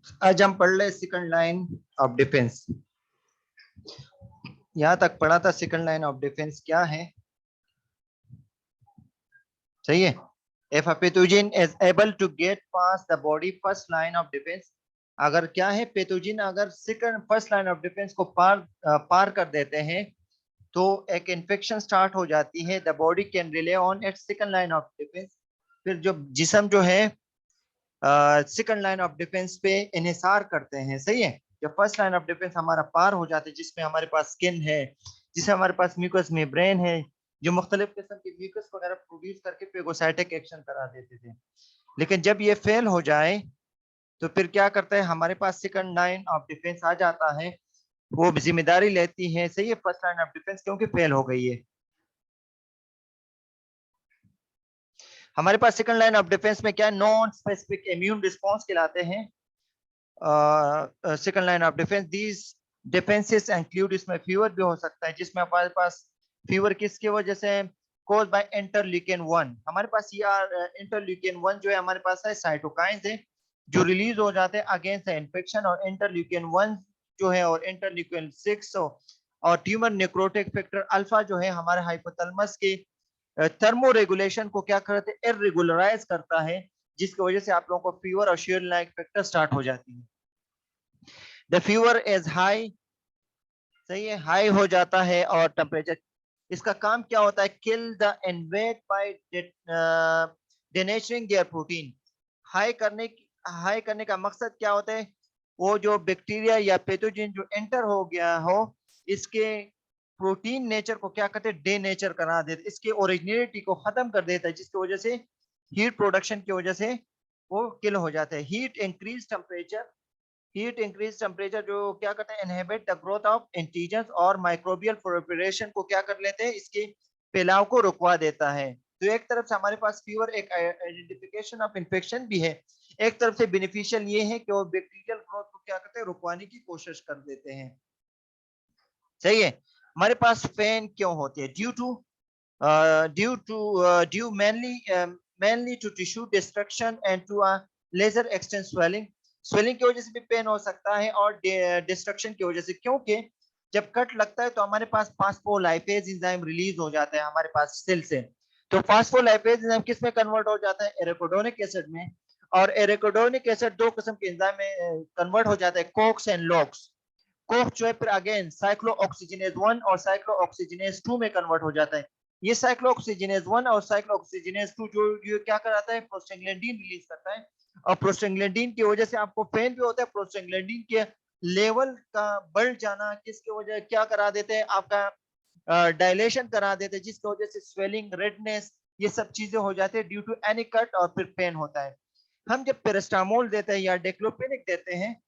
आज हम पढ़ ले सेकंड लाइन ऑफ डिफेंस। यहां तक पढ़ा था सेकंड लाइन ऑफ डिफेंस क्या है, सही है। If a pathogen is able to get past the body first line of defence, अगर क्या है पैथोजन अगर second first line of defence को पार कर देते हैं तो एक इन्फेक्शन स्टार्ट हो जाती है। The body can relay on it's second line of defence. फिर जो जिस्म जो है सेकंड लाइन ऑफ डिफेंस पे इन्हिसार करते हैं, सही है। जब फर्स्ट लाइन ऑफ डिफेंस हमारा पार हो जाता है, जिसमें हमारे पास स्किन है, जिसमें हमारे पास म्यूकस मेम्ब्रेन है, जो मुख्तलिफ किस्म के म्यूकस वगैरह प्रोड्यूस करके फेगोसाइटिक एक्शन करा देते थे। लेकिन जब ये फेल हो जाए तो फिर क्या करता है, हमारे पास सेकंड लाइन ऑफ डिफेंस आ जाता है। वो जिम्मेदारी लेती है, सही है, फर्स्ट लाइन ऑफ डिफेंस क्योंकि फेल हो गई है। हमारे पास सेकंड लाइन ऑफ डिफेंस में क्या नॉन स्पेसिफिक इम्यून रिस्पॉन्स कहलाते हैं। Second line of defence these defences include, इसमें फीवर भी हो सकता है, जिसमें हमारे पास फीवर किसकी वजह से कॉज बाय इंटरल्यूकिन 1। हमारे पास ये इंटरल्यूकिन 1 जो है हमारे पास है साइटोकाइंस है जो रिलीज हो जाते हैं अगेंस्ट द इन्फेक्शन। और इंटरल्यूकिन 1 जो है और इंटरल्यूकिन 6 और ट्यूमर नेक्रोटिक फैक्टर अल्फा जो है हमारे हाइपोथैलेमस के थर्मो रेगुलेशन को क्या करते हैं, इरेगुलराइज करता है, जिसकी वजह से आप लोगों को फीवर और शियर लाइक फैक्टर स्टार्ट हो जाती है। द फीवर इज हाई, सही है, हाई हो जाता है। और टेम्परेचर, इसका काम क्या होता है, kill the invader by denaturing their protein. हाई करने का मकसद क्या होता है, वो जो बैक्टीरिया या पैथोजन जो एंटर हो गया हो, इसके प्रोटीन नेचर को क्या करते हैं, डे नेचर करा देते, इसके ओरिजिनलिटी को खत्म कर देता है, जिसकी वजह से हीट प्रोडक्शन की वजह से वो किल हो जाता है। हीट इंक्रीज टेम्परेचर जो क्या करते हैं, inhibit the growth of antigens और माइक्रोबियल प्रोलिफरेशन को क्या कर लेते हैं, इसके फैलाव को रुकवा देता है। तो एक तरफ से हमारे पास फीवर एक आइडेंटिफिकेशन ऑफ इन्फेक्शन भी है, एक तरफ से बेनिफिशियल ये है कि वो बैक्टीरियल ग्रोथ को क्या करते हैं, रुकवाने की कोशिश कर देते हैं, सही है। हमारे पास पेन क्यों होती है, due mainly to tissue destruction and to a laser extent swelling की वजह से भी पेन हो सकता है और डिस्ट्रक्शन की वजह से, क्योंकि जब कट लगता है तो हमारे पास फास्फोलाइपेज एंजाइम रिलीज हो जाता है हमारे पास सेल से। तो फास्फोलाइपेज एंजाइम किस में कन्वर्ट हो जाता है, एराकिडोनिक एसिड में। और एराकिडोनिक एसिड दो किस्म के एंजाइम में कन्वर्ट हो जाता है, कोक्स एंड लॉक्स। कोक जो है फिर अगेन साइक्लोऑक्सीजनेज 1 और साइक्लोऑक्सीजनेज 2 में कन्वर्ट हो जाता है। ये साइक्लोऑक्सीजनेज 1 और साइक्लोऑक्सीजनेज 2 जो ये क्या कराता है, प्रोस्टाग्लैंडिन रिलीज करता है। और प्रोस्टाग्लैंडिन की वजह से आपको पेन भी होता है। प्रोस्टाग्लैंडिन के लेवल का बढ़ जाना किसकी वजह क्या करा देते हैं, आपका डायलेशन करा देते हैं, जिसकी वजह से स्वेलिंग, रेडनेस, ये सब चीजें हो जाती है ड्यू टू एनी कट, और फिर पेन होता है। हम जब पेरास्टामोल देते हैं या डेक्लोफेनिक देते हैं,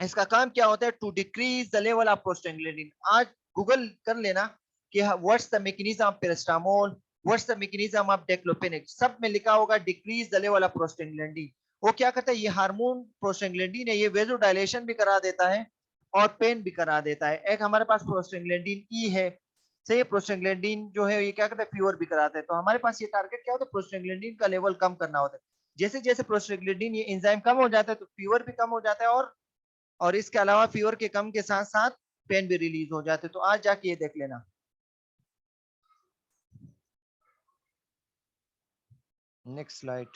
इसका काम क्या होता है, to decrease the level of prostaglandin. आज गूगल कर लेना कि what's the mechanism of paracetamol, what's the mechanism of diclofenac, सब में लिखा होगा decrease the level of prostaglandin. वो क्या करता है, ये हार्मोन प्रोस्टाग्लैंडिन है, ये वेजोडायलेशन भी करा देता है और पेन भी करा देता है। एक हमारे पास प्रोस्टाग्लैंडिन ई है, सही, प्रोस्टाग्लैंडिन जो है ये क्या करता है, फीवर भी कराता है। तो हमारे पास ये टारगेट क्या होता है, प्रोस्टाग्लैंडिन का लेवल कम करना होता है। जैसे जैसे प्रोस्टाग्लैंडिन ये एंजाइम कम हो जाता है तो फीवर भी कम हो जाता है, और इसके अलावा फीवर के कम के साथ साथ पेन भी रिलीज हो जाते। तो आज जाके ये देख लेना। Next slide.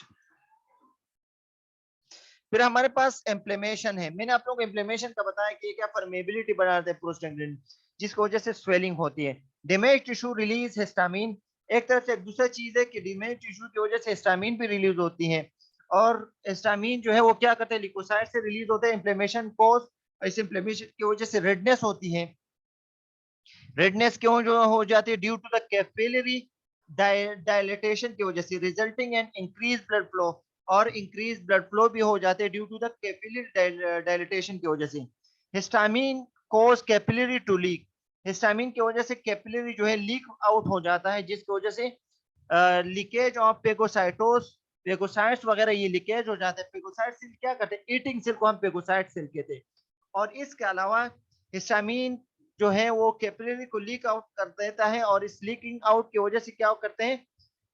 फिर हमारे पास इन्फ्लेमेशन है। मैंने आप लोगों को इन्फ्लेमेशन का बताया कि ये क्या परमेबिलिटी बढ़ाते हैं प्रोस्टाग्लैंडिन, जिसकी वजह से स्वेलिंग होती है। डैमेज टिश्यू रिलीज हिस्टामिन, एक तरफ से दूसरा चीज है कि डैमेज टिश्यू की वजह से हिस्टामिन भी रिलीज होती है। और हिस्टामिन जो है वो क्या करते हैं, लिकोसाइड से रिलीज होते हैं, इन्फ्लेमेशन कोज। इस इन्फ्लेमेशन की वजह से रेडनेस होती है। रेडनेस क्यों जो हो जाती है, due to the capillary dilatation की वजह से, resulting in increase blood flow. और इंक्रीज ब्लड फ्लो भी हो जाते हैं due to the capillary dilatation की वजह से। Histamine cause capillary to leak, histamine की वजह से कैपिलरी जो है लीक आउट हो जाता है, जिसकी वजह से लीकेज ऑफ पेगोसाइटोस, पेगोसाइट्स वगैरह ये लीकेज हो जाते हैं। पेगोसाइट सेल क्या करते हैं, ईटिंग सेल को हम पेगोसाइट सेल कहते हैं। और इसके अलावा हिस्टामिन जो है वो कैपिलरी को लीक आउट कर देता है, और इस लीकिंग आउट की वजह से क्या करते हैं,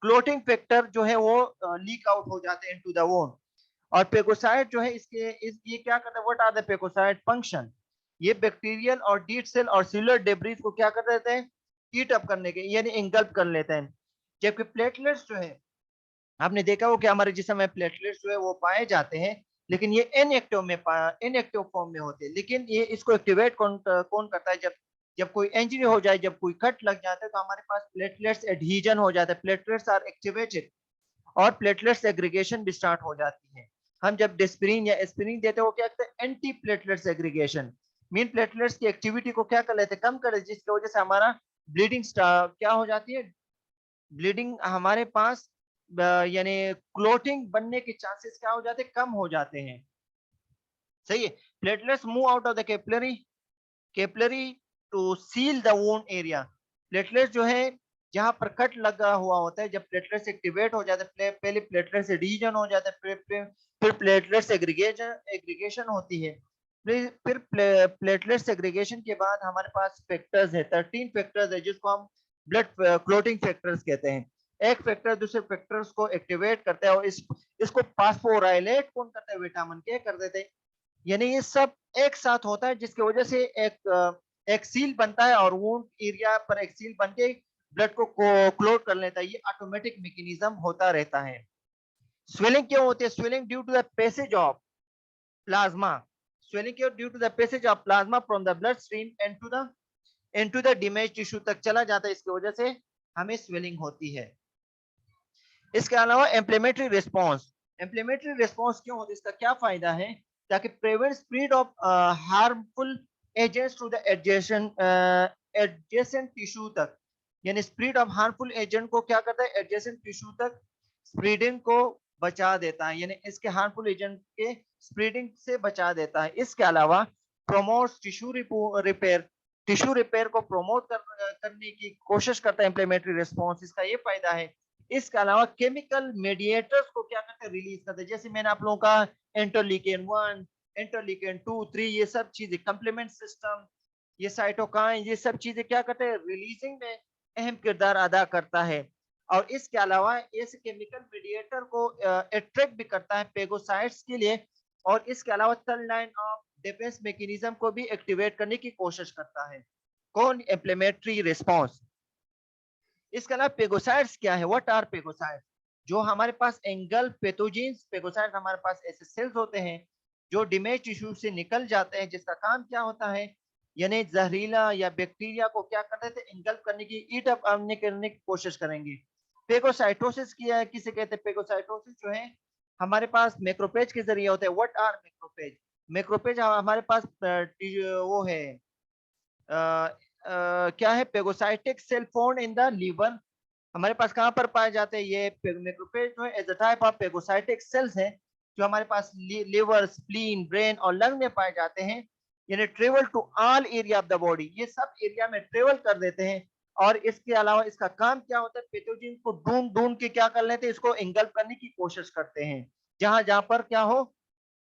क्लोटिंग फैक्टर जो है वो लीक आउट हो जाते हैं इनटू द वोन। और पेगोसाइट जो है ये क्या करता है, व्हाट आर द पेगोसाइट फंक्शन, ये बैक्टीरियल और डीट सेल और सेलुलर डेब्रिस को क्या कर देते हैं, हीट अप करने के यानी इंगल्प कर लेते हैं। जबकि प्लेटलेट्स जो है आपने देखा हो कि हमारे जिस्म में प्लेटलेट्स जो है वो पाए जाते हैं, लेकिन ये इनएक्टिव फॉर्म में होते हैं। लेकिन ये इसको एक्टिवेट कौन करता है, जब जब कोई इंजरी हो जाए, जब कोई कट लग जाता है, तो हमारे पास प्लेटलेट्स एडहीजन हो जाता है, प्लेटलेट्स आर एक्टिवेटेड और प्लेटलेट्स एग्रीगेशन भी स्टार्ट हो जाती है। हम जब डिस्प्रिन या एस्पिरिन देते हो क्या कहते हैं, anti platelets aggregation, mean platelets की एक्टिविटी को क्या कर लेते हैं, कम कर लेते, जिसकी वजह से हमारा ब्लीडिंग क्या हो जाती है, ब्लीडिंग हमारे पास यानी क्लोटिंग बनने के चांसेस क्या हो जाते हैं, कम हो जाते हैं। सही है। Platelets move out of the capillary to seal the wound area. Platelets जो है जहां पर कट लगा हुआ होता है, जब प्लेटलेट्स एक्टिवेट हो जाते हैं, पहले प्लेटलेट्स एडिशन हो जाता है, फिर प्लेटलेट्स एग्रीगेशन होती है, फिर प्लेटलेट्स एग्रीगेशन के बाद हमारे पास फैक्टर्स है, 13 फैक्टर्स है, जिसको हम ब्लड क्लोटिंग फैक्टर्स कहते हैं। एक फैक्टर दूसरे फैक्टर्स को एक्टिवेट करता है और इसको फास्फोराइलेट कौन करता है, विटामिन के कर देते हैं। यानी ये सब एक साथ होता है, जिसकी वजह से एक सील बनता है और वुंड एरिया पर एक सील बन के ब्लड को क्लोट कर लेता है। ये ऑटोमेटिक मैकेनिज्म होता रहता है। स्वेलिंग क्यों होती है, swelling due to the passage of plasma, swelling क्यों, due to the passage of plasma from the blood stream into the damage tissue तक चला जाता है, इसकी वजह से हमें स्वेलिंग होती है। इसके अलावा इम्प्लीमेंट्री रिस्पॉन्स, इम्प्लीमेंट्री रिस्पॉन्स क्यों होती है, इसका क्या फायदा है, ताकि prevent spread of harmful agents to the adjacent tissue तक, यानी स्प्रेड ऑफ हार्मफुल एजेंट को क्या करता है, एडजेसेंट टिश्यू तक स्प्रेडिंग को बचा देता है, यानी इसके हार्मफुल एजेंट के स्प्रेडिंग से बचा देता है। इसके अलावा प्रोमोट्स टिश्यू रिपेयर को प्रोमोट करने की कोशिश करता है इम्प्लीमेंट्री रिस्पॉन्स, इसका ये फायदा है। इसके अलावा केमिकल मेडिएटर्स को क्या करते हैं, रिलीज करते हैं, जैसे मैंने आप लोगों का इंटरलीकेन 1, इंटरलीकेन 2, 3, ये सब चीजें, कंप्लीमेंट सिस्टम, ये साइटोकाइन, ये सब चीजें क्या करते हैं, रिलीजिंग में अहम किरदार अदा करता है। और इसके अलावा इस केमिकल मीडिएटर को अट्रैक्ट भी करता है पेगोसाइट्स के लिए, और इसके अलावा third line of defence mechanism को भी एक्टिवेट करने की कोशिश करता है। कौन, इम्प्लीमेंट्री रिस्पॉन्स। इसके अलावा पेगोसाइट्स क्या है, व्हाट आर पेगोसाइट्स, जो हमारे पास एंगल पैथोजेंस, पेगोसाइट्स हमारे पास ऐसे सेल्स होते हैं जो डैमेज टिश्यू से निकल जाते हैं, जिसका काम क्या होता है, यानी जहरीला या बैक्टीरिया को क्या करते थे, इंगल्प करने की, ईट अप करने की कोशिश करेंगे। पेगोसाइटोसिस किसे कहते हैं, पेगोसाइटोसिस जो है हमारे पास मैक्रोपेज के जरिए होता है। व्हाट आर मैक्रोपेज, मैक्रोपेज हमारे पास वो है क्या है, phagocytic cell found in the liver, हमारे पास कहां पर पाए जाते हैं, ये मैक्रोफेज जो है as a type of phagocytic cells हैं, जो हमारे पास लिवर, स्प्लीन, ब्रेन और लंग में पाए जाते हैं। यानी travel to all area of the body, ये सब एरिया में ट्रेवल कर देते हैं। और इसके अलावा इसका काम क्या होता है, पैथोजन को ढूंढ ढूंढ के क्या कर लेते हैं, इसको इंगल्प करने की कोशिश करते हैं, जहां जहां पर क्या हो,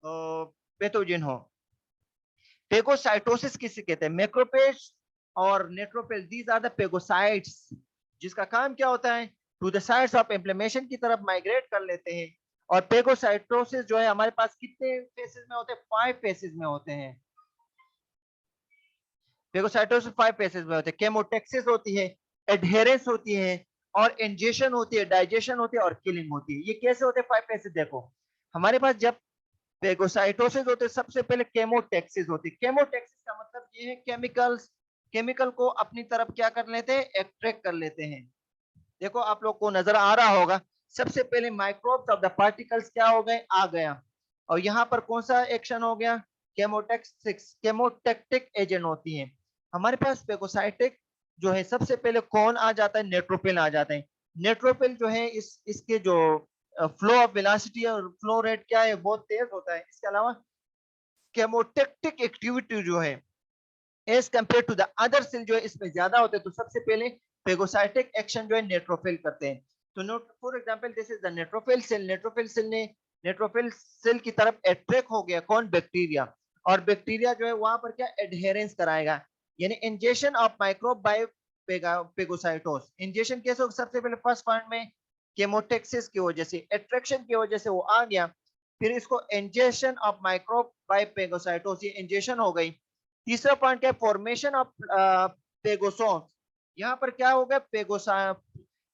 पैथोजन हो। पेगोसाइटोसिस किसे कहते हैं, मैक्रोपेज और neutrophil, these are the phagocytes, जिसका काम क्या होता है, to the sides of inflammation की तरफ माइग्रेट कर लेते हैं। और पेगोसाइटोसिस जो है हमारे पास कितने फेसेस में होते हैं, 5 फेसेस में होते हैं। पेगोसाइटोसिस 5 फेसेस में होते हैं। केमोटेक्सिस होती है, एडहेरेंस होती है, और इंजेशन होती है, डाइजेशन होती है, और किलिंग होती है। ये कैसे होते हैं 5 फेसेस, देखो हमारे पास जब पेगोसाइटोसिस होते हैं, सबसे पहले केमोटेक्सिस होती है। केमोटेक्सिस का मतलब ये है केमिकल को अपनी तरफ क्या कर लेते हैं, एक्ट्रैक्ट कर लेते हैं। देखो आप लोग को नजर आ रहा होगा, सबसे पहले माइक्रोब्स ऑफ द पार्टिकल्स क्या हो गए, आ गया, और यहाँ पर कौन सा एक्शन हो गया, केमोटेक्टिक एजेंट होती है। हमारे पास पेगोसाइटिक जो है सबसे पहले कौन आ जाता है, नेट्रोफिल आ जाते हैं। नेट्रोफिल जो है इसके जो फ्लो ऑफ वेलोसिटी और फ्लो रेट क्या है, बहुत तेज होता है। इसके अलावा केमोटेक्टिक एक्टिविटी जो है as compare to the other cell जो है इसमें ज्यादा होते हैं। तो सबसे पहले पेगोसाइटिक एक्शन जो है नेट्रोफिल करते हैं। तो for example this is the neutrophil cell, neutrophil cell की तरफ अट्रैक्ट हो गया कौन, बैक्टीरिया, और बैक्टीरिया जो है वहां पर क्या एडहेरेंस कराएगा, यानी injection of microbe by phagocytosis. Injection कैसे होगा, सबसे पहले फर्स्ट पॉइंट में केमोटेक्सिस की वजह से, अट्रैक्शन की वजह से वो आ गया, फिर इसको injection of microbe by phagocytosis, ये इंजेक्शन हो गई। तीसरा पॉइंट क्या है, फॉर्मेशन ऑफ पेगोसोम्स। यहाँ पर क्या होगा,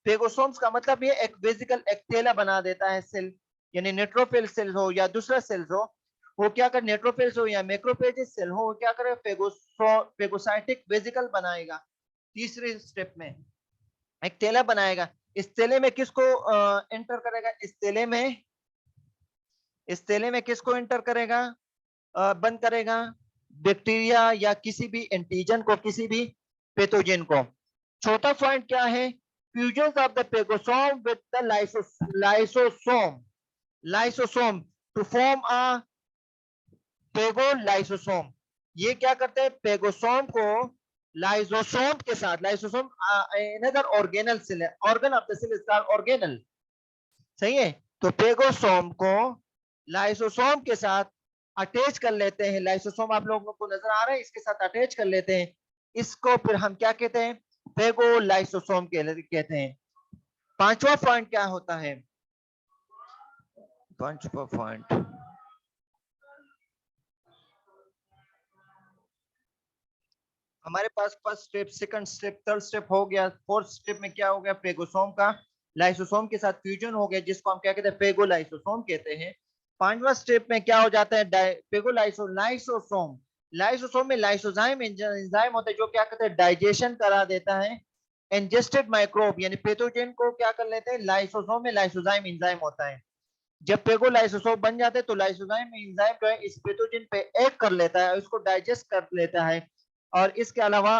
पेगोसोम्स का मतलब ये एक वेसिकल एक्टेला बना देता है सेल, यानी न्यूट्रोफिल सेल हो या दूसरा सेल हो, वो क्या कर, न्यूट्रोफिल्स हो या मैक्रोफेजेस सेल हो, वो क्या करेगा, पेगोसाइटिक वेसिकल बनाएगा। तीसरे स्टेप में एक तेला बनाएगा। इस तेले में किसको एंटर करेगा, इस तेले में किसको एंटर करेगा, बंद करेगा, बैक्टीरिया या किसी भी एंटीजन को, किसी भी पैथोजन को। चौथा पॉइंट क्या है, fusion of the phagosome with the lysosome to form a phagolysosome. ये क्या करते हैं, पेगोसोम को लाइसोसोम के साथ, लाइसोसोम अनदर ऑर्गेनल सेल है, organ of the cell is called organelle, सही है। तो पेगोसोम को लाइसोसोम के साथ अटैच कर लेते हैं, लाइसोसोम आप लोगों को नजर आ रहा है, इसके साथ अटैच कर लेते हैं, इसको फिर हम क्या कहते हैं, पेगोलाइसोसोम कहते हैं। पांचवा पॉइंट क्या होता है, पांचवा पॉइंट, हमारे पास first step, second step, third step हो गया। फोर्थ स्टेप में क्या हो गया, पेगोसोम का लाइसोसोम के साथ फ्यूजन हो गया, जिसको हम क्या कहते हैं, पेगोलाइसोसोम कहते हैं। पांचवा स्टेप में क्या हो जाता है, लाइसोसोम, लाइसोसोम में लाइसोजाइम एंजाइम होता है, जो क्या कहते हैं, डाइजेशन करा देता है इंजेस्टेड माइक्रोब, यानी पैथोजन को क्या कर लेते हैं, लाइसोसोम में लाइसोजाइम एंजाइम होता है। जब पेगोलाइसोसोम बन जाते हैं तो लाइसोजाइम एंजाइम जो है इस पैथोजन पे एक्ट कर लेता है, इसको डाइजेस्ट कर लेता है। और इसके अलावा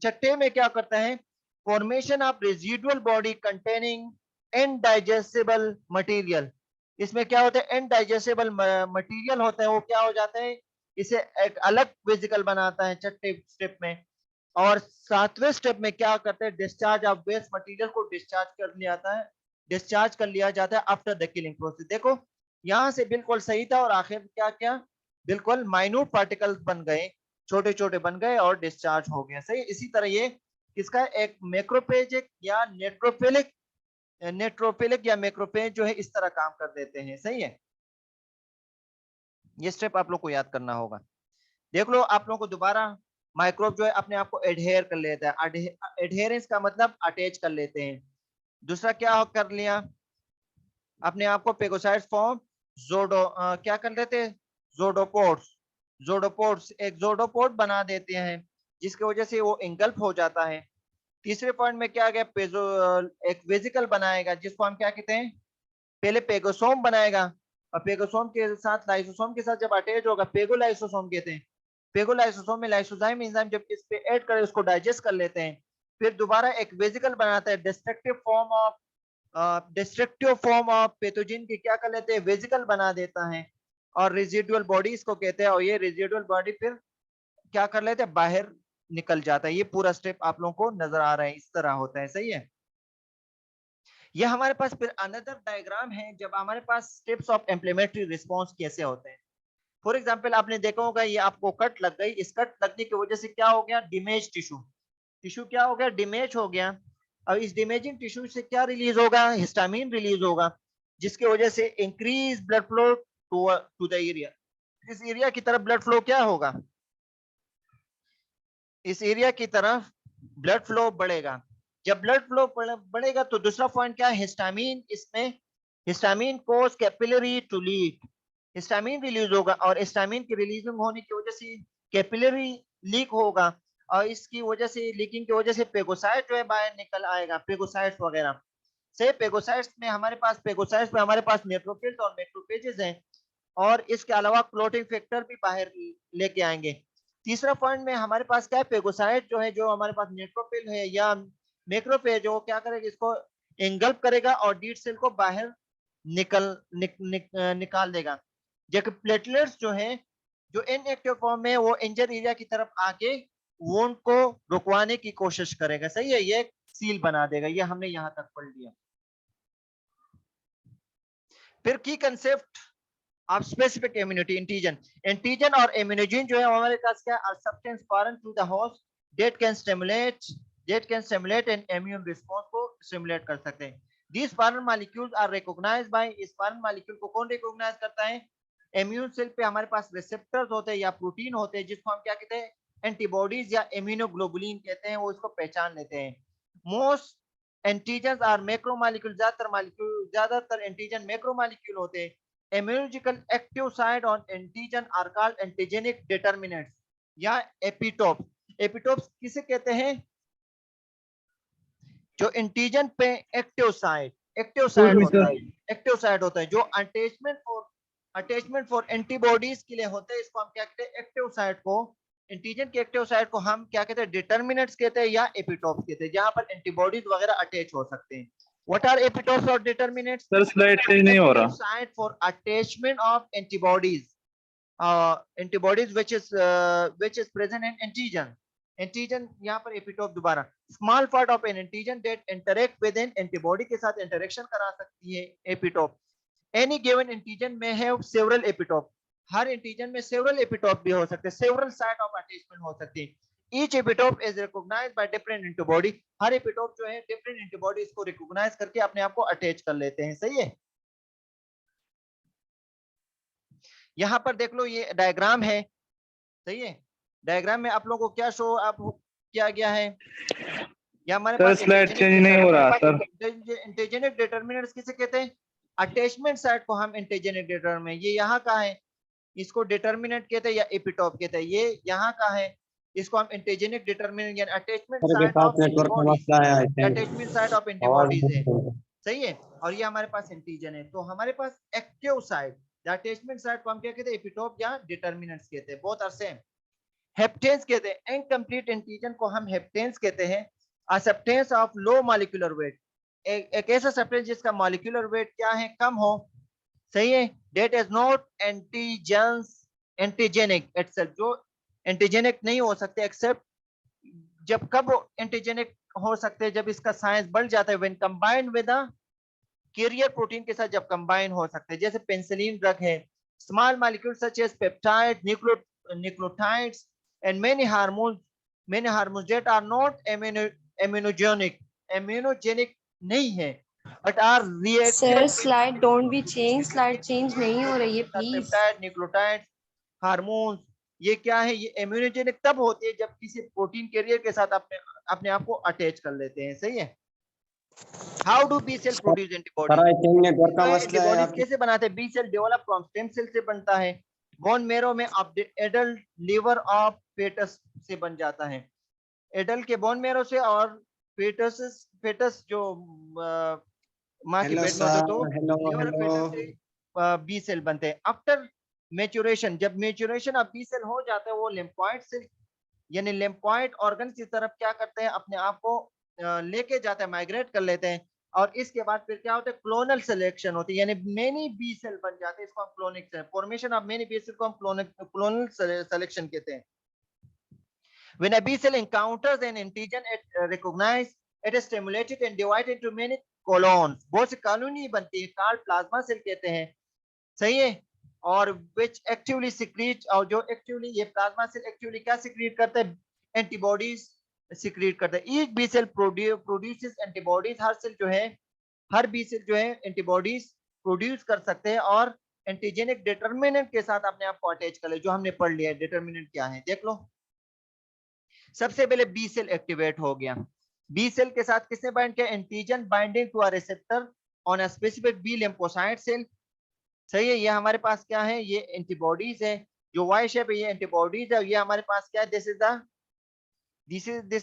छठे में क्या करता है, formation of residual body containing indigestible material. इसमें क्या होता है, इनडाइजेस्टेबल मटेरियल होता है, वो क्या हो जाता है, इसे एक अलग वेसिकल बनाता है छठे स्टेप में। और सातवें स्टेप में क्या करते हैं, डिस्चार्ज ऑफ वेस्ट मटेरियल को डिस्चार्ज कर लिया जाता है आफ्टर द किलिंग प्रोसेस। देखो यहां से बिल्कुल सही था, और आखिर क्या क्या, बिल्कुल माइन्यूट पार्टिकल्स बन गए, छोटे छोटे बन गए और डिस्चार्ज हो गए, सही। इसी तरह ये किसका, एक मैक्रोफेज या नेट्रोफिलिक या मैक्रोफेज जो है इस तरह काम कर देते हैं, सही है। ये स्टेप आप लोग को याद करना होगा। देख लो आप लोगों को दोबारा, माइक्रोब जो है अपने आप को एडहेयर कर लेता है, एडहेरेंस का मतलब अटैच कर लेते हैं। दूसरा क्या कर लिया, अपने आप को पेगोसाइट्स फॉर्म क्या कर लेते हैं, जोडोपोड्स, एक जोडोपोड बना देते हैं, जिसकी वजह से वो इंगल्फ हो जाता है। तीसरे पॉइंट में क्या गया, एक वेसिकल बनाएगा, जिसको हम क्या कहते हैं, पहले पेगोसोम बनाएगा, और पेगोसोम के साथ लाइसोसोम के साथ जब अटैच होगा, पेगोलाइसोसोम कहते हैं। पेगोलाइसोसोम में लाइसोजाइम एंजाइम जब इस पे ऐड करे, उसको डाइजेस्ट कर लेते हैं, फिर दोबारा एक वेसिकल बनाता है, डिस्ट्रक्टिव फॉर्म ऑफ पैथोजन के क्या कर लेते हैं, वेसिकल बना देता है, और रेजिडुअल बॉडी इसको कहते हैं। और ये रेजिडुअल बॉडी फिर क्या कर लेते हैं, बाहर निकल जाता है। ये पूरा स्टेप आप लोगों को नजर आ रहा है, इस तरह होता है, सही है। ये हमारे पास फिर अनदर डायग्राम है, जब हमारे पास स्टेप्स ऑफ इम्प्लीमेंटरी रिस्पॉन्स कैसे होते हैं। फॉर एग्जाम्पल आपने देखा होगा, ये आपको कट लग गई, इस कट लगने की वजह से क्या हो गया, डिमेज टिश्यू क्या हो गया, डिमेज हो गया। अब इस डिमेजिंग टिश्यू से क्या रिलीज होगा, हिस्टामिन रिलीज होगा, जिसकी वजह से increase blood flow to the area. इस एरिया की तरफ ब्लड फ्लो क्या होगा, इस एरिया की तरफ ब्लड फ्लो बढ़ेगा। जब ब्लड फ्लो बढ़ेगा तो दूसरा पॉइंट क्या है, हिस्टामिन, इसमें histamine cause capillary to leak, histamine release होगा, और हिस्टामिन की रिलीजिंग होने की वजह से कैपिलरी लीक होगा, और इसकी वजह से, लीकिंग की वजह से पेगोसाइट जो है बाहर निकल आएगा, पेगोसाइट्स वगैरह से। पेगोसाइट्स में हमारे पास न्यूट्रोफिल्स और मैक्रोफेजेस हैं, और इसके अलावा क्लोटिंग फैक्टर भी बाहर लेके आएंगे। तीसरा पॉइंट में हमारे पास क्या है, पेगोसाइट जो है, जो हमारे पास न्यूट्रोफिल है या मैक्रोफेज, जो क्या करेगा, इसको एंगल्फ करेगा और डीड सेल को बाहर निकाल देगा। जबकि प्लेटलेट्स जो है, जो इनएक्टिव फॉर्म में, वो इंजर एरिया की तरफ आके वोंड को रुकवाने की कोशिश करेगा, सही है, ये सील बना देगा। ये हमने यहां तक पढ़ लिया। फिर की concept of specific immunity, antigen और इम्यूनोजन जो है हमारे पास क्या, substance foreign to the host that can stimulate an immune response को स्टिमुलेट कर सकते हैं। These foreign molecules are recognized by, इस foreign molecule को कौन recognize करता है? इम्यून सेल पे हमारे पास रिसेप्टर्स होते हैं या प्रोटीन होते हैं जिसको हम क्या कहते हैं? एंटीबॉडीज या इम्यूनोग्लोबुलिन कहते हैं, वो इसको पहचान लेते हैं। मोस्ट एंटीजन आर मैक्रोमोलेक्यूल, ज्यादातर एंटीजन मैक्रोमोलेक्यूल होते हैं। Immunological active site on antigen are called antigenic determinants या एपिटोप। एपिटोप्स किसे कहते हैं? जो एंटीजन पे एक्टिव साइट होता है, एक्टिव साइट होता है जो अटैचमेंट फॉर एंटीबॉडीज के लिए होते हैं, इसको हम क्या कहते हैं? एक्टिव साइट को, एंटीजन के एक्टिव साइट को हम क्या कहते हैं? डिटरमिनेंट्स कहते हैं या एपिटोप्स कहते हैं, जहां पर एंटीबॉडीज वगैरह अटैच हो सकते हैं। व्हाट आर एपिटोप्स और डिटरमिनेंट्स? सर स्लाइड चेंज नहीं हो रहा। Site for attachment of antibodies, antibodies which is present in antigen। Antigen यहाँ पर एपिटोप, दोबारा small part of N antigen that interact with N antibody के साथ इंटरेक्शन करा सकती है एपिटोप। एनी गिवन एंटीजन में have several epitope, her antigen में सेवरल एपिटोप भी हो सकते हैं, सेवरल साइट ऑफ अटैचमेंट हो सकती है। Each epitope is recognised by different antibody, हर एपिटोप जो है डिफरेंट एंटीबॉडी इसको रिकॉग्नाइज करके अपने आप को अटैच कर लेते हैं। सही है, यहाँ पर देख लो ये डायग्राम है। सही है, डायग्राम में आप लोगों को क्या शो आप किया गया है? या हमारे पास स्लाइड चेंज नहीं हो रहा सर। एंटीजेनिक डिटरमिनेंट्स किसे कहते हैं? अटैचमेंट साइट को हम एंटीजेनिक डिटरमिनेंट, ये यहाँ का है, इसको डिटरमिनेंट कहते हैं या एपिटोप कहते हैं। ये यहाँ का है, इसको हम एंटीजेनिक डिटरमिनेंट या attachment site of antibodies, attachment site of antibodies है। सही है, और ये हमारे पास एंटीजन है। तो हमारे पास एक्टिव साइट, अटैचमेंट साइट को हम क्या कहते हैं? एपिटोप या डिटरमिनेंट्स कहते हैं। Both are same. हेप्टेन्स कहते हैं, इनकम्प्लीट एंटीजन को हम हेप्टेन्स कहते हैं। A substance of low molecular weight, एक ऐसा सब्सटेंस जिसका मॉलिक्यूलर वेट क्या है? कम हो। सही है, that is not antigenic itself, जो एंटीजेनिक नहीं हो सकते एक्सेप्ट जब, कब एंटीजेनिक हो सकते हैं? जब इसका साइज बढ़ जाता है, when combined with a carrier protein के साथ जब कंबाइन हो सकते हैं, जैसे पेनिसिलिन ड्रग है। Small molecule such as peptide, nucleotides and many hormones that are not immunogenic नहीं है, but are reactive। Sir slide don't be change, slide change नहीं हो रही है प्लीज। पेप्टाइड, न्यूक्लियोटाइड्स, हार्मोन्स, ये क्या है? ये इम्यूनोजेनिक तब होती है जब किसी प्रोटीन कैरियर के साथ अपने आप को अटैच कर लेते हैं। सही है। How do B cell produce antibodies? कैसे बनाते हैं? B cell develop from stem cell से बनता है, बोन मेरो में एडल्ट लिवर ऑफ फेटस से बन जाता है, एडल्ट के बोन मेरो से, और फेटस जो मां के पेट में होता है, तो लिवर फेटस से बी सेल बनते हैं। आफ्टर मैच्योरेशन, जब मैच्योरेशन ऑफ बी सेल हो जाता है, वो लिम्फॉइड सेल यानी लिम्फॉइड ऑर्गन की तरफ क्या करते हैं? अपने आप को लेके जाते हैं, माइग्रेट कर लेते हैं, और इसके बाद फिर क्या होता है? क्लोनल सिलेक्शन होती है, यानी मेनी बी सेल बन जाते हैं, इसको हम clonic formation of many B cell को हम क्लोनल सिलेक्शन कहते हैं। When a B cell encounters an antigen, it is stimulated and divided into many colons, बहुत सी कॉलोनी बनती है, called प्लाज्मा सेल कहते हैं। सही है, और which actively secrete, और जो एक्टिवली, ये प्लाज्मा सेल एक्टिवली क्या सिक्रीट करते हैं? एंटीबॉडीज सिक्रीट करते हैं। Each B cell produces antibodies, हर सेल जो है, हर बी सेल जो है एंटीबॉडीज प्रोड्यूस कर सकते हैं, और एंटीजेनिक डिटरमिनेंट के साथ अपने आप को अटैच कर ले, जो हमने पढ़ लिया है। डिटरमिनेंट क्या है देख लो। सबसे पहले बी सेल एक्टिवेट हो गया, बी सेल के साथ किसने बाइंड किया? Antigen binding to a receptor on a specific B lymphocyte cell. सही है, ये हमारे पास क्या है? ये एंटीबॉडीज है, जो वाई शेप है, ये एंटीबॉडीज है। ये हमारे पास क्या है? This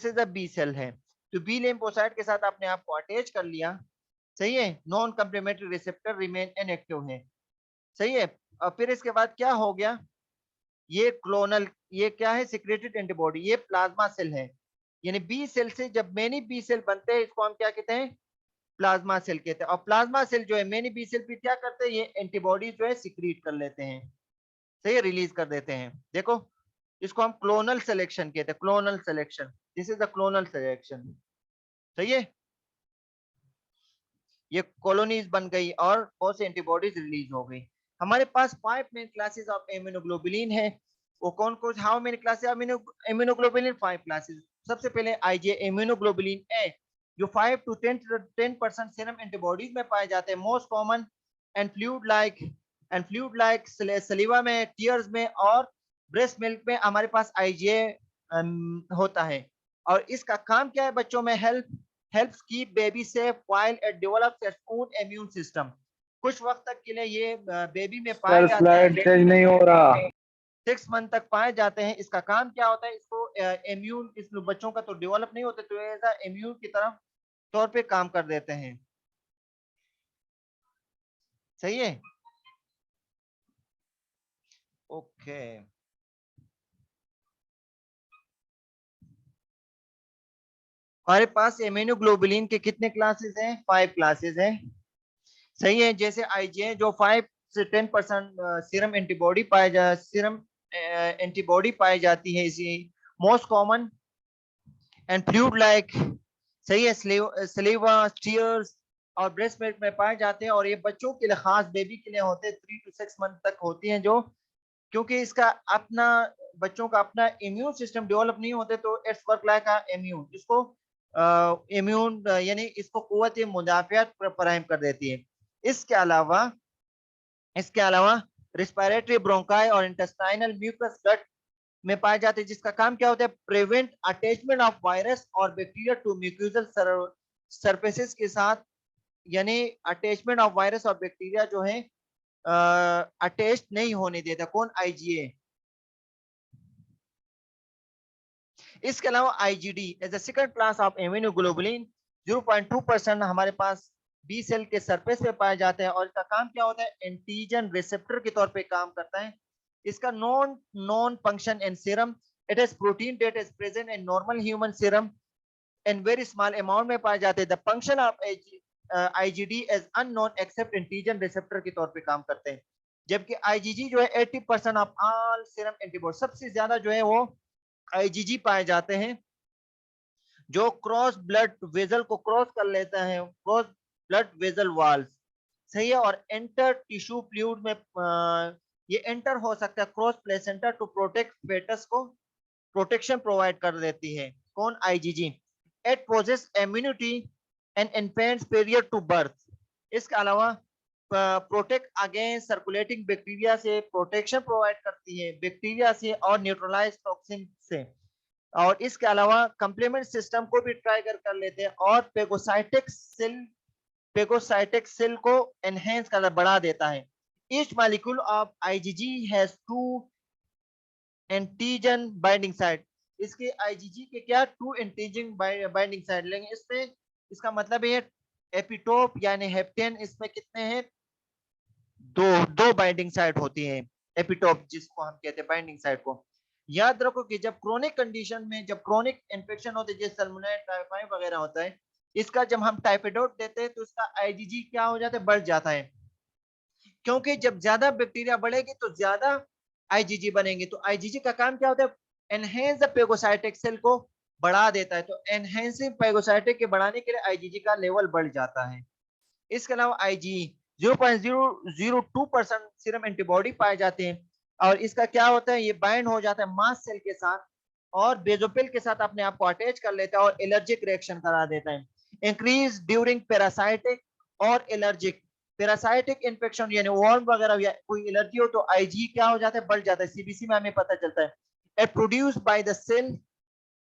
is the B cell है। तो बी लिम्फोसाइट के साथ अपने आप को अटैच कर लिया। सही है, non complementary receptor remain inactive है। सही है, और फिर इसके बाद क्या हो गया? ये क्लोनल, ये क्या है? सिक्रेटेड एंटीबॉडी, ये प्लाज्मा सेल है, यानी बी सेल से जब मेनी बी सेल बनते हैं, इसको हम क्या कहते हैं? प्लाज्मा सेल कहते हैं। और प्लाज्मा सेल जो है मेनी बी सेल फिर क्या करते हैं? ये एंटीबॉडी जो है सिक्रीट कर लेते हैं, सही, रिलीज कर देते हैं। देखो, इसको हम क्लोनल सिलेक्शन कहते हैं, clonal selection, this is the clonal selection. सही है, ये कॉलोनीज बन गई और बहुत से एंटीबॉडीज रिलीज हो गई। हमारे पास 5 मेन क्लासेस ऑफ इम्यूनोग्लोबुलिन है। वो कौन कौन? How many classes of immunoglobulin? 5 classes. सबसे पहले आईजे इम्यूनोग्लोबुलिन ए, जो 5 to 10% सीरम एंटीबॉडीज में पाए जाते हैं। Most common and fluid like सलीवा में, टीयर्स में और ब्रेस्ट मिल्क में हमारे पास IgA होता है। और इसका काम क्या है बच्चों में? helps keep baby safe while it develops its own immune system। कुछ वक्त तक के लिए ये बेबी में पाए सर जाते स्लाइड हैं, चेंज नहीं हो रहा। 6 मंथ तक पाए जाते हैं। इसका काम क्या होता है? इसको इम्यून, इस बच्चों का तो डेवलप नहीं होते, तो एज इम्यून की तरफ तौर पे काम कर देते हैं। सही है, ओके। हमारे पास इम्यूनोग्लोबुलिन के कितने क्लासेस हैं? 5 क्लासेस हैं। सही है, जैसे IgA जो 5 से 10% सीरम एंटीबॉडी पाई जाती है। इसी most common and fluid like, सही है, सलीवा, टीयर्स और ब्रेस्ट मिल्क में पाए जाते हैं। और ये बच्चों के लिए, खास बेबी के लिए होते हैं, 3 to 6 मंथ तक होती हैं, जो क्योंकि इसका अपना, बच्चों का अपना इम्यून सिस्टम डेवलप नहीं होते, तो it's work like a immune, इसको इम्यून यानी इसको कुव्वत मुदाफियत फराहम कर देती है। इसके अलावा रिस्पिरेटरी, ब्रोंकाई और इंटेस्टाइनल म्यूकस गट में पाए जाते हैं, जिसका काम क्या होता है? प्रिवेंट अटैचमेंट ऑफ वायरस और बैक्टीरिया टू म्यूकोजल सरफेसेस के साथ, यानी अटैचमेंट ऑफ वायरस और बैक्टीरिया जो है अटैच नहीं होने देता। कौन? IgA। इसके अलावा IgD as a second class of immunoglobulin 0.2% हमारे पास बी सेल के सरफेस पे पाए जाते हैं। और इसका काम क्या होता है? एंटीजन रिसेप्टर के तौर पे काम करता है। इसका non function in serum, it is protein that is present in normal human serum in very small amount में पाए जाते हैं। The function of IgD is unknown except antigen receptor के तौर पे काम करते हैं। जबकि IgG जो है 80% ऑफ ऑल सीरम एंटीबॉडी, सबसे ज्यादा जो है वो IgG पाए जाते हैं, जो क्रॉस ब्लड वेजल को क्रॉस कर लेता है, क्रॉस ब्लड वेजल वाल्स। सही है, और एंटर टिश्यू फ्लूइड में ये एंटर हो सकता है cross placenta to protect foetus को प्रोटेक्शन प्रोवाइड कर देती है। कौन? IgG। It possesses immunity and infants period to birth. इसके अलावा प्रोटेक्ट अगेंस्ट सर्कुलेटिंग बैक्टीरिया से प्रोटेक्शन प्रोवाइड करती है, बैक्टीरिया से और न्यूट्रलाइज टॉक्सिन से। और इसके अलावा कंप्लीमेंट सिस्टम को भी ट्राइगर कर लेते हैं, और पेगोसाइटिक सेल को एनहेंस कर, बढ़ा देता है। Each molecule of IgG has 2 antigen binding site. इसके IgG के क्या? 2 एंटीजन बाइंडिंग साइट लेंगे। इसमें इसका मतलब है एपिटोप यानी हेप्टेन, इसमें कितने हैं? दो बाइंडिंग साइट होती है। एपिटोप जिसको हम कहते हैं बाइंडिंग साइट को। याद रखो कि जब क्रोनिक कंडीशन में, जब क्रोनिक इन्फेक्शन होते हैं, जैसे सल्मोनेला टाइफाइड वगैरह होता है, इसका जब हम टाइफेडोट देते हैं तो इसका IgG क्या हो जाता है? बढ़ जाता है, क्योंकि जब ज्यादा बैक्टीरिया बढ़ेगी तो ज्यादा IgG बनेंगे। तो IgG का काम क्या होता है? एनहेंस द पेगोसाइटिक सेल को बढ़ा देता है। तो एनहेंसिंग पेगोसाइटिक के बढ़ाने के लिए IgG का लेवल बढ़ जाता है। इसके अलावा IgE 0.002% सीरम एंटीबॉडी पाए जाते हैं, और इसका क्या होता है? ये बाइंड हो जाता है मास्ट सेल के साथ और बेजोफिल के साथ अपने आप को अटैच कर लेता है और एलर्जिक रिएक्शन करा देता है। इंक्रीज ड्यूरिंग पैरासाइटिक और एलर्जिक, पैरासाइटिक इन्फेक्शन यानी वॉर्म वगैरह या कोई एलर्जी हो तो IgE क्या हो जाता है? बढ़ जाता है। CBC में हमें पता चलता है। It produce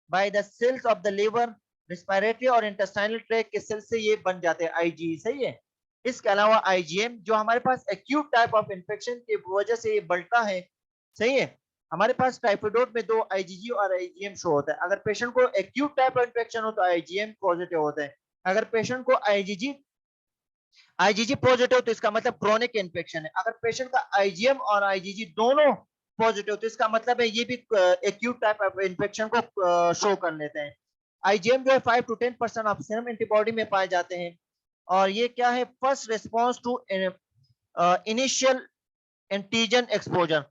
by the cells of the liver, respiratory और इंटेस्टाइनल ट्रैक्ट के सेल से ये बन जाते हैं IgE। सही है। इसके अलावा IgM जो हमारे पास एक्यूट टाइप ऑफ इंफेक्शन की वजह से ये बढ़ता है। सही है, हमारे पास टाइफाइड में 2 IgG और IgM शो होता है। अगर पेशेंट को एक्यूट टाइप ऑफ इंफेक्शन हो तो IgM पॉजिटिव होता है। अगर पेशेंट को IgG पॉजिटिव तो इसका मतलब क्रोनिक इंफेक्शन है। अगर पेशेंट का IgM और IgG दोनों पॉजिटिव तो इसका मतलब है ये भी एक्यूट टाइप ऑफ इंफेक्शन को शो कर लेते हैं। IgM जो है 5 to 10% ऑफ सीरम एंटीबॉडी में पाए जाते हैं, और ये क्या है? First response to initial antigen exposure.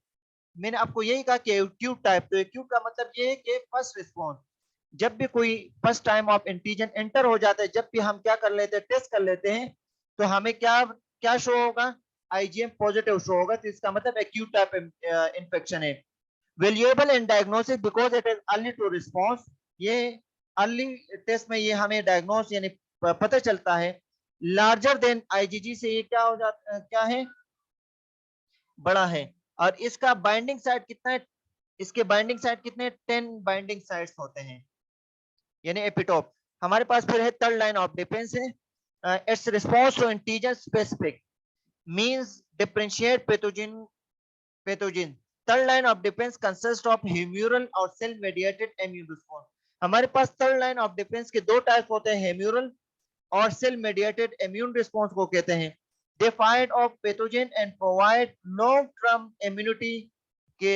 मैंने आपको यही कहा कि एक्यूट टाइप, तो एक्यूट का मतलब ये है कि फर्स्ट रिस्पॉन्स, जब भी कोई first time of antigen enter हो जाता है, जब भी हम क्या कर लेते हैं? टेस्ट कर लेते हैं, तो हमें क्या क्या शो होगा? IgM पॉजिटिव शो होगा। तो इसका मतलब एक्यूट टाइप इंफेक्शन है। Valuable in diagnosis because it is early to response. ये अर्ली टेस्ट में ये हमें डायग्नोस यानी पता चलता है। लार्जर देन आईजीजी से ये क्या हो जाता, क्या है, बड़ा है। और इसका बाइंडिंग साइट कितना है, इसके बाइंडिंग साइट कितने, 10 बाइंडिंग साइट्स होते हैं यानी एपिटोप। हमारे पास फिर है थर्ड लाइन ऑफ डिफेंस है, it's response to antigen specific means differentiate pathogen. Third line of defence consist of humoral और सेल मेडिएटेड इम्यून रिस्पांस। हमारे पास थर्ड लाइन ऑफ डिफेंस के दो टाइप होते हैं, ह्यूमरल और सेल मेडिएटेड इम्यून रिस्पांस को कहते हैं। They fight of pathogen and provide long term immunity के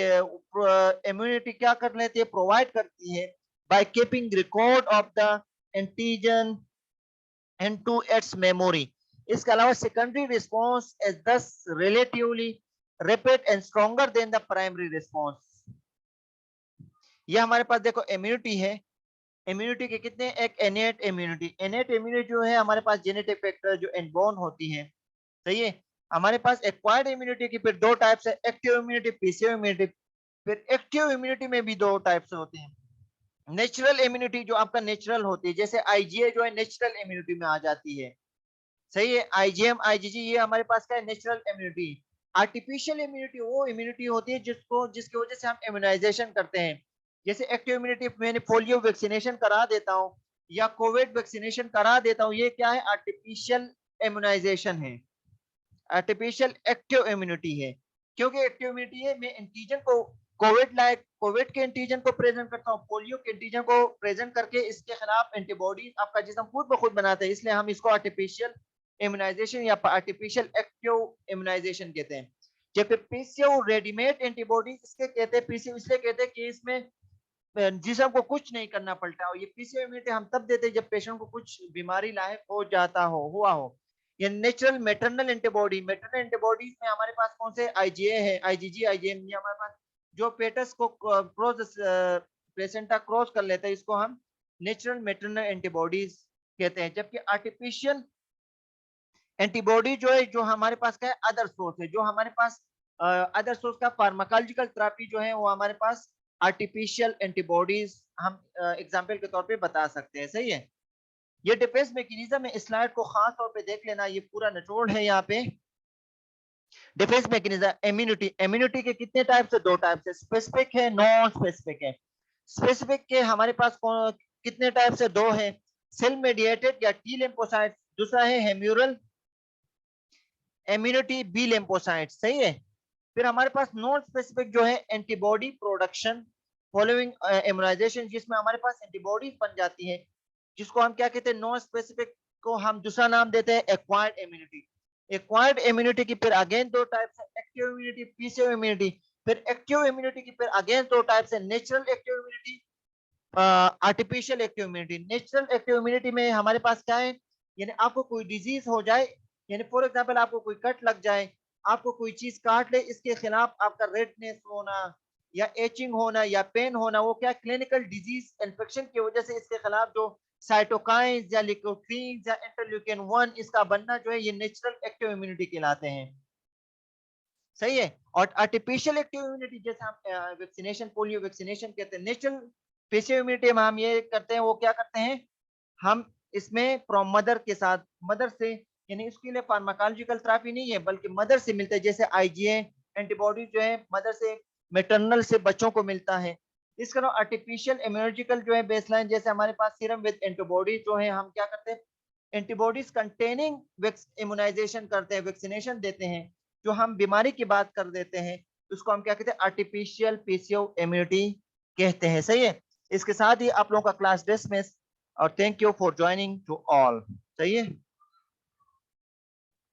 इम्यूनिटी क्या कर लेती है, प्रोवाइड करती है by keeping record of the antigen into its memory. इसके अलावा secondary response is thus relatively rapid and stronger than the primary response. ये हमारे पास देखो इम्यूनिटी है, इम्यूनिटी के कितने, एक innate immunity, innate immunity जो है हमारे पास जेनेटिक फैक्टर जो इनबोर्न होती है, सही है। हमारे पास एक्वायर्ड इम्यूनिटी की फिर दो टाइप्स है, एक्टिव इम्यूनिटी, पैसिव इम्यूनिटी। फिर एक्टिव इम्यूनिटी में भी दो टाइप्स होते हैं, नेचुरल इम्यूनिटी जो आपका नेचुरल होती है, जैसे आईजीए जो है नेचुरल इम्यूनिटी में आ जाती है, सही है। आईजीएम आईजीजी ये हमारे पास क्या है, नेचुरल इम्यूनिटी। आर्टिफिशियल इम्यूनिटी वो इम्यूनिटी होती है जिसकी वजह से हम इम्यूनाइजेशन करते हैं। जैसे एक्टिव इम्यूनिटी, मैंने पोलियो वैक्सीनेशन करा देता हूँ या कोविड वैक्सीनेशन करा देता हूँ, ये क्या है, आर्टिफिशियल इम्यूनाइजेशन है, आर्टिफिशियल एक्टिव इम्यूनिटी है। क्योंकि एक्टिव इम्यूनिटी है, मैं एंटीजन को कोविड के एंटीजन को प्रेजेंट करता हूँ, पोलियो के एंटीजन को प्रेजेंट करके इसके खिलाफ एंटीबॉडीज आपका जिस्म खुद ब खुद बनाता है, इसलिए हम इसको आर्टिफिशियल इम्यूनाइजेशन या आर्टिफिशियल एक्टिव इम्यूनाइजेशन कहते हैं। जबकि पीसीओ रेडीमेड एंटीबॉडीज इसके कहते हैं, पीसीओ इसलिए कहते हैं कि इसमें जिस्म को कुछ नहीं करना पड़ता है। और ये पीसीओ इम्यूनिटी हम तब देते हैं जब पेशेंट को कुछ बीमारी लायक हो जाता हुआ हो। ये natural maternal antibody, maternal antibodies में हमारे पास कौन से, आईजीए है, आईजीजी आईजीएम, ये हमारे पास जो पेटस को क्रॉस प्लेसेंटा क्रॉस कर लेता है, इसको हम नेचुरल मैटरनल एंटीबॉडीज कहते हैं। जबकि आर्टिफिशियल एंटीबॉडी जो है, जो हमारे पास क्या है, अदर सोर्स है, जो हमारे पास अदर सोर्स का फार्माकोलॉजिकल थेरेपी जो है वो हमारे पास आर्टिफिशियल एंटीबॉडीज हम एग्जांपल के तौर पे बता सकते हैं, सही है। ये डिफेंस मैकेनिज्म है, इस स्लाइड को खास तौर पे देख लेना, ये पूरा निचोड़ है यहाँ पे। डिफेंस मैकेनिज्म, इम्यूनिटी, इम्यूनिटी के कितने टाइप्स है, दो टाइप्स है, स्पेसिफिक है, नॉन स्पेसिफिक है। स्पेसिफिक के हमारे पास कितने टाइप्स है, दो है, सेल मेडिएटेड या टी लिम्फोसाइट, दूसरा है हेम्यूरल इम्यूनिटी बी लिम्फोसाइट, सही है। फिर हमारे पास नॉन स्पेसिफिक जो है एंटीबॉडी प्रोडक्शन फॉलोइंग इम्यूनाइजेशन, जिसमें हमारे पास एंटीबॉडीज बन जाती है, जिसको हम क्या कहते हैं, नॉन स्पेसिफिक को हम दूसरा नाम देते हैं एक्वायर्ड इम्यूनिटी। एक्वायर्ड इम्यूनिटी की फिर अगेन दो टाइप्स है, एक्टिव इम्यूनिटी, पैसिव इम्यूनिटी। फिर एक्टिव इम्यूनिटी की फिर अगेन दो टाइप्स है, natural active immunity, artificial active immunity. Natural active immunity में हमारे पास क्या है, यानी आपको कोई डिजीज हो जाए, यानी फॉर एग्जांपल आपको कोई कट लग जाए, आपको कोई चीज काट ले, इसके खिलाफ आपका रेडनेस होना या एचिंग होना या पेन होना, वो क्या क्लिनिकल डिजीज इन्फेक्शन की वजह से इसके खिलाफ जो साइटोकाइंस या ल्यूकोट्रीन्स या इंटरल्यूकिन 1 इसका बनना जो है, ये नेचुरल एक्टिव इम्यूनिटी कहलाते हैं, सही है। और आर्टिफिशियल एक्टिव इम्यूनिटी जैसे हम वैक्सीनेशन, पोलियो वैक्सीनेशन कहते हैं। नेचुरल पैसिव इम्यूनिटी में हम ये करते हैं, वो क्या करते हैं, हम इसमें फ्रॉम मदर के साथ, मदर से, यानी इसके लिए फार्माकोलॉजिकल थेरेपी नहीं है बल्कि मदर से मिलता है। जैसे आईजीए एंटीबॉडी जो है मदर से, मैटरनल से बच्चों को मिलता है। इसका आर्टिफिशियल इम्यूनोलॉजिकल जो है बेसलाइन, जैसे हमारे पास सीरम विद एंटीबॉडी जो है, हम क्या करते हैं, एंटीबॉडीज कंटेनिंग इम्यूनाइजेशन करते हैं, वैक्सीनेशन देते हैं, जो हम बीमारी की बात कर देते हैं, उसको हम क्या कहते हैं, आर्टिफिशियल पैसिव इम्यूनिटी कहते हैं, सही है। इसके साथ ही आप लोगों का क्लास डिसमिस, और thank you for joining two all, सही है।